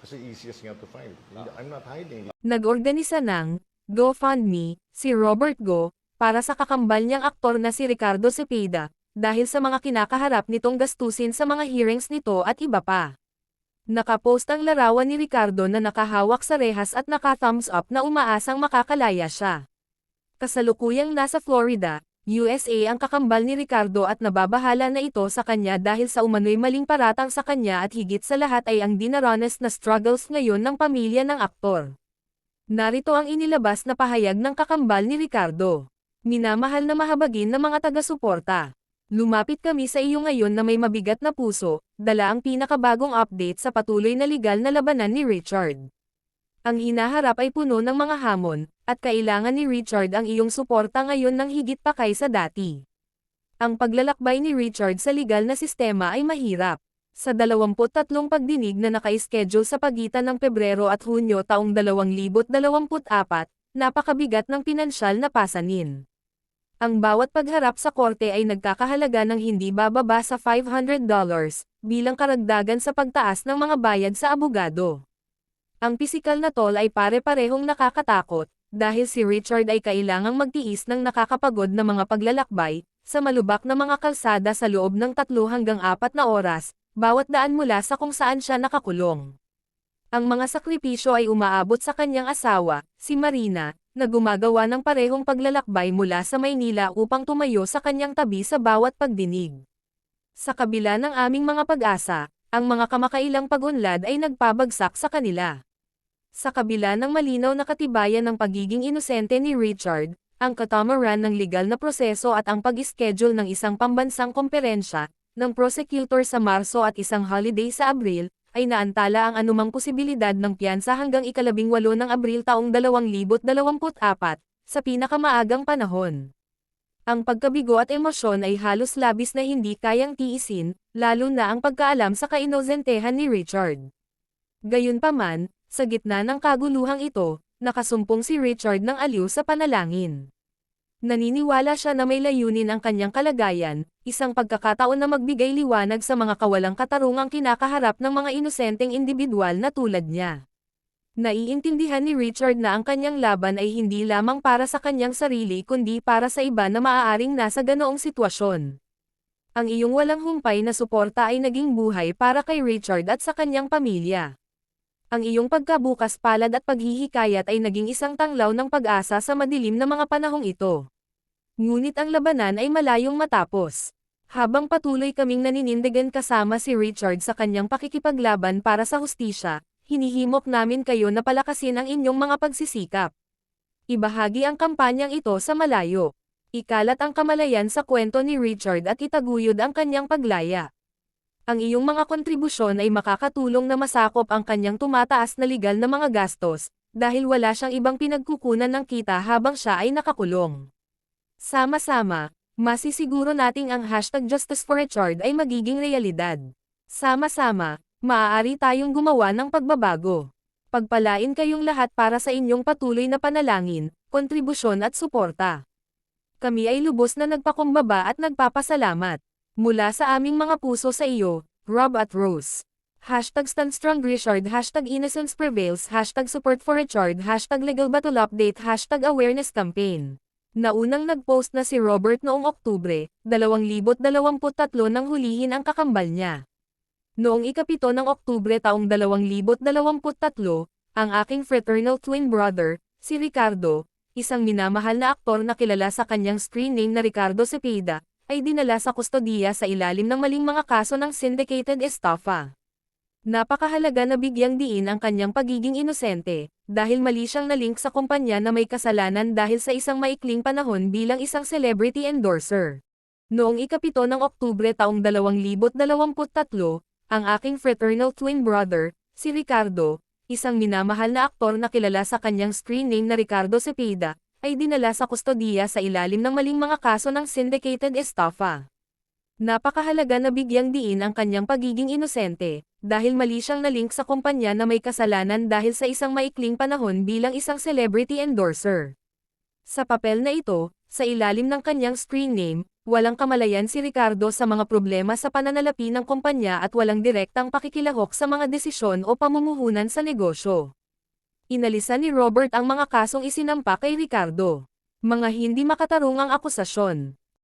Kasi easiest nga to find. I'm not hiding. Nag-organisa ng GoFundMe si Robert Go para sa kakambal niyang aktor na si Ricardo Cepeda dahil sa mga kinakaharap nitong gastusin sa mga hearings nito at iba pa. Nakapost ang larawan ni Ricardo na nakahawak sa rehas at naka-thumbs up na umaasang makakalaya siya. Kasalukuyang nasa Florida, USA ang kakambal ni Ricardo at nababahala na ito sa kanya dahil sa umano'y maling paratang sa kanya at higit sa lahat ay ang dinaranas na struggles ngayon ng pamilya ng aktor. Narito ang inilabas na pahayag ng kakambal ni Ricardo. Minamahal na mahabagin na mga taga-suporta. Lumapit kami sa iyo ngayon na may mabigat na puso, dala ang pinakabagong update sa patuloy na legal na labanan ni Richard. Ang hinaharap ay puno ng mga hamon, at kailangan ni Richard ang iyong suporta ngayon ng higit pa kaysa dati. Ang paglalakbay ni Richard sa legal na sistema ay mahirap. Sa 23 pagdinig na naka-schedule sa pagitan ng Pebrero at Hunyo taong 2024, napakabigat ng pinansyal na pasanin. Ang bawat pagharap sa korte ay nagkakahalaga ng hindi bababa sa $500 bilang karagdagan sa pagtaas ng mga bayad sa abogado. Ang pisikal na toll ay pare-parehong nakakatakot, dahil si Richard ay kailangang magtiis ng nakakapagod na mga paglalakbay, sa malubak na mga kalsada sa loob ng 3 hanggang 4 na oras, bawat daan mula sa kung saan siya nakakulong. Ang mga sakripisyo ay umaabot sa kanyang asawa, si Marina, na gumagawa ng parehong paglalakbay mula sa Maynila upang tumayo sa kanyang tabi sa bawat pagdinig. Sa kabila ng aming mga pag-asa, ang mga kamakailang pag-unlad ay nagpabagsak sa kanila. Sa kabila ng malinaw na katibayan ng pagiging inosente ni Richard, ang katamaran ng legal na proseso at ang pag-schedule ng isang pambansang komperensya ng prosecutor sa Marso at isang holiday sa Abril, ay naantala ang anumang posibilidad ng piyansa hanggang ika-18 ng Abril taong 2024 sa pinakamaagang panahon. Ang pagkabigo at emosyon ay halos labis na hindi kayang tiisin, lalo na ang pagkaalam sa kainosentehan ni Richard. Gayunpaman, sa gitna ng kaguluhang ito, nakasumpong si Richard ng aliw sa panalangin. Naniniwala siya na may layunin ang kanyang kalagayan, isang pagkakataon na magbigay liwanag sa mga kawalang katarungang kinakaharap ng mga inosenteng individual na tulad niya. Naiintindihan ni Richard na ang kanyang laban ay hindi lamang para sa kanyang sarili kundi para sa iba na maaaring nasa ganoong sitwasyon. Ang iyong walang humpay na suporta ay naging buhay para kay Richard at sa kanyang pamilya. Ang iyong pagkabukas palad at paghihikayat ay naging isang tanglaw ng pag-asa sa madilim na mga panahong ito. Ngunit ang labanan ay malayong matapos. Habang patuloy kaming naninindigan kasama si Richard sa kanyang pakikipaglaban para sa hustisya, hinihimok namin kayo na palakasin ang inyong mga pagsisikap. Ibahagi ang kampanyang ito sa malayo. Ikalat ang kamalayan sa kwento ni Richard at itaguyod ang kanyang paglaya. Ang iyong mga kontribusyon ay makakatulong na masakop ang kanyang tumataas na legal na mga gastos, dahil wala siyang ibang pinagkukunan ng kita habang siya ay nakakulong. Sama-sama, masisiguro nating ang #JusticeForRichard ay magiging realidad. Sama-sama, maaari tayong gumawa ng pagbabago. Pagpalain kayong lahat para sa inyong patuloy na panalangin, kontribusyon at suporta. Kami ay lubos na nagpakumbaba at nagpapasalamat. Mula sa aming mga puso sa iyo, Rob at Rose. #StandStrongRichard, #InnocencePrevails, #SupportForRichard, #LegalBattleUpdate, #AwarenessCampaign. Naunang nagpost na si Robert noong Oktubre, 2023 nang hulihin ang kakambal niya. Noong ika-7 ng Oktubre taong 2023, ang aking fraternal twin brother, si Ricardo, isang minamahal na aktor na kilala sa kanyang screen name na Ricardo Cepeda, ay dinala sa kustodiya sa ilalim ng maling mga kaso ng syndicated estafa. Napakahalaga na bigyang diin ang kanyang pagiging inosente, dahil mali siyang nalink sa kumpanya na may kasalanan dahil sa isang maikling panahon bilang isang celebrity endorser. Noong ika-7 ng Oktubre taong 2023, ang aking fraternal twin brother, si Ricardo, isang minamahal na aktor na kilala sa kanyang screen name na Ricardo Cepeda, ay dinala sa kustodiya sa ilalim ng maling mga kaso ng syndicated estafa. Napakahalaga na bigyang diin ang kanyang pagiging inosente, dahil mali siyang nalink sa kumpanya na may kasalanan dahil sa isang maikling panahon bilang isang celebrity endorser. Sa papel na ito, sa ilalim ng kanyang screen name, walang kamalayan si Ricardo sa mga problema sa pananalapi ng kumpanya at walang direktang pakikilahok sa mga desisyon o pamumuhunan sa negosyo. Inalisan ni Robert ang mga kasong isinampa kay Ricardo. Mga hindi makatarungang akusasyon.